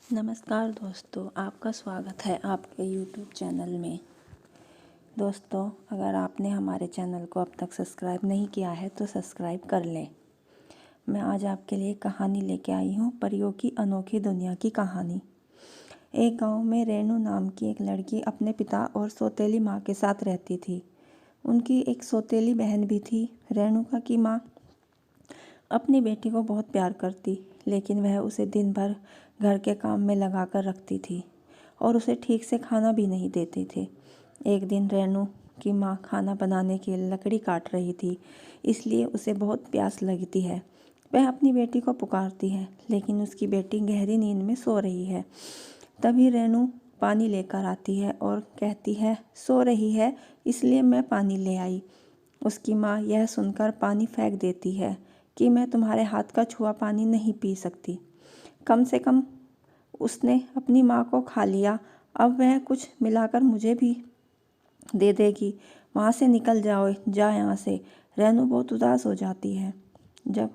नमस्कार दोस्तों, आपका स्वागत है आपके YouTube चैनल में। दोस्तों, अगर आपने हमारे चैनल को अब तक सब्सक्राइब नहीं किया है तो सब्सक्राइब कर लें। मैं आज आपके लिए कहानी लेके आई हूँ, परियों की अनोखी दुनिया की कहानी। एक गांव में रेणु नाम की एक लड़की अपने पिता और सौतेली माँ के साथ रहती थी। उनकी एक सौतेली बहन भी थी। रेणुका की माँ अपनी बेटी को बहुत प्यार करती, लेकिन वह उसे दिन भर घर के काम में लगा कर रखती थी और उसे ठीक से खाना भी नहीं देते थे। एक दिन रेणु की माँ खाना बनाने के लिए लकड़ी काट रही थी, इसलिए उसे बहुत प्यास लगती है। वह अपनी बेटी को पुकारती है, लेकिन उसकी बेटी गहरी नींद में सो रही है। तभी रेणु पानी लेकर आती है और कहती है, सो रही है इसलिए मैं पानी ले आई। उसकी माँ यह सुनकर पानी फेंक देती है कि मैं तुम्हारे हाथ का छुआ पानी नहीं पी सकती। कम से कम उसने अपनी माँ को खा लिया, अब वह कुछ मिलाकर मुझे भी दे देगी। वहाँ से निकल जाओ, जा यहाँ से। रेणु बहुत उदास हो जाती है। जब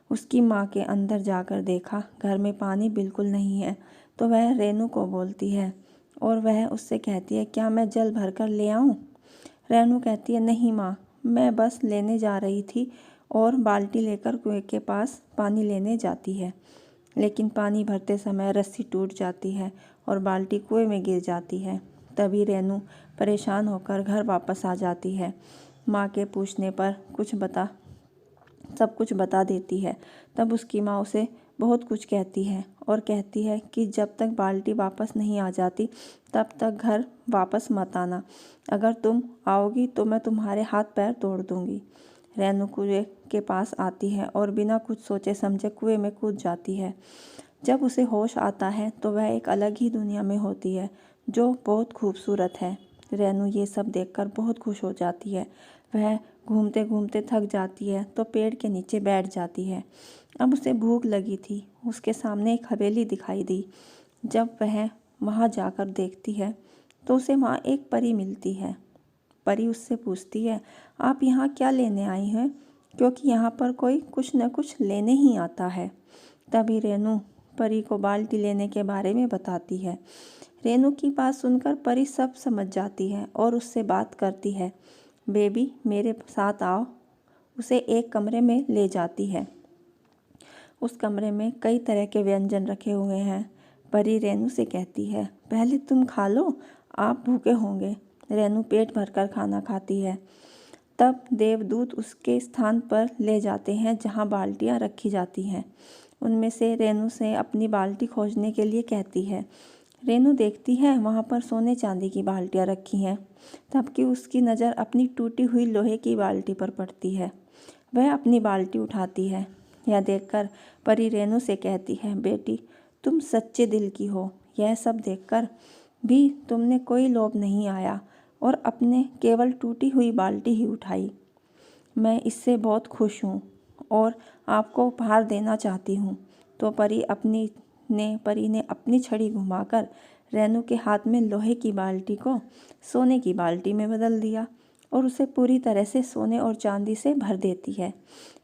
उसकी माँ के अंदर जाकर देखा घर में पानी बिल्कुल नहीं है, तो वह रेणु को बोलती है और वह उससे कहती है, क्या मैं जल भर कर ले आऊँ? रेणु कहती है, नहीं माँ, मैं बस लेने जा रही थी, और बाल्टी लेकर कुएं के पास पानी लेने जाती है। लेकिन पानी भरते समय रस्सी टूट जाती है और बाल्टी कुएं में गिर जाती है। तभी रेणु परेशान होकर घर वापस आ जाती है। माँ के पूछने पर सब कुछ बता देती है। तब उसकी माँ उसे बहुत कुछ कहती है और कहती है कि जब तक बाल्टी वापस नहीं आ जाती तब तक घर वापस मत आना। अगर तुम आओगी तो मैं तुम्हारे हाथ पैर तोड़ दूंगी। रेणु कुएं के पास आती है और बिना कुछ सोचे समझे कुएं में कूद जाती है। जब उसे होश आता है तो वह एक अलग ही दुनिया में होती है, जो बहुत खूबसूरत है। रेणु ये सब देखकर बहुत खुश हो जाती है। वह घूमते घूमते थक जाती है तो पेड़ के नीचे बैठ जाती है। अब उसे भूख लगी थी। उसके सामने एक हवेली दिखाई दी। जब वह वहाँ जाकर देखती है तो उसे वहाँ एक परी मिलती है। परी उससे पूछती है, आप यहाँ क्या लेने आई हैं? क्योंकि यहाँ पर कोई कुछ न कुछ लेने ही आता है। तभी रेणु परी को बाल्टी लेने के बारे में बताती है। रेणु की बात सुनकर परी सब समझ जाती है और उससे बात करती है। बेबी, मेरे साथ आओ। उसे एक कमरे में ले जाती है। उस कमरे में कई तरह के व्यंजन रखे हुए हैं। परी रेणु से कहती है, पहले तुम खा लो, आप भूखे होंगे। रेणु पेट भरकर खाना खाती है। तब देवदूत उसके स्थान पर ले जाते हैं जहाँ बाल्टियाँ रखी जाती हैं। उनमें से रेणु से अपनी बाल्टी खोजने के लिए कहती है। रेणु देखती है वहाँ पर सोने चांदी की बाल्टियाँ रखी हैं। तब कि उसकी नज़र अपनी टूटी हुई लोहे की बाल्टी पर पड़ती है। वह अपनी बाल्टी उठाती है। यह देखकर परी रेणु से कहती है, बेटी, तुम सच्चे दिल की हो। यह सब देखकर भी तुमने कोई लोभ नहीं आया और अपने केवल टूटी हुई बाल्टी ही उठाई। मैं इससे बहुत खुश हूँ और आपको उपहार देना चाहती हूँ। तो परी ने अपनी छड़ी घुमाकर रेणु के हाथ में लोहे की बाल्टी को सोने की बाल्टी में बदल दिया और उसे पूरी तरह से सोने और चांदी से भर देती है।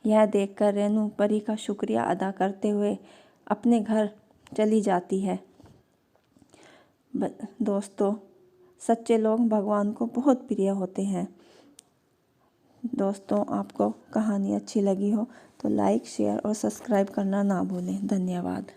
यह देखकर रेणु परी का शुक्रिया अदा करते हुए अपने घर चली जाती है। दोस्तों, सच्चे लोग भगवान को बहुत प्रिय होते हैं। दोस्तों, आपको कहानी अच्छी लगी हो तो लाइक, शेयर और सब्सक्राइब करना ना भूलें। धन्यवाद।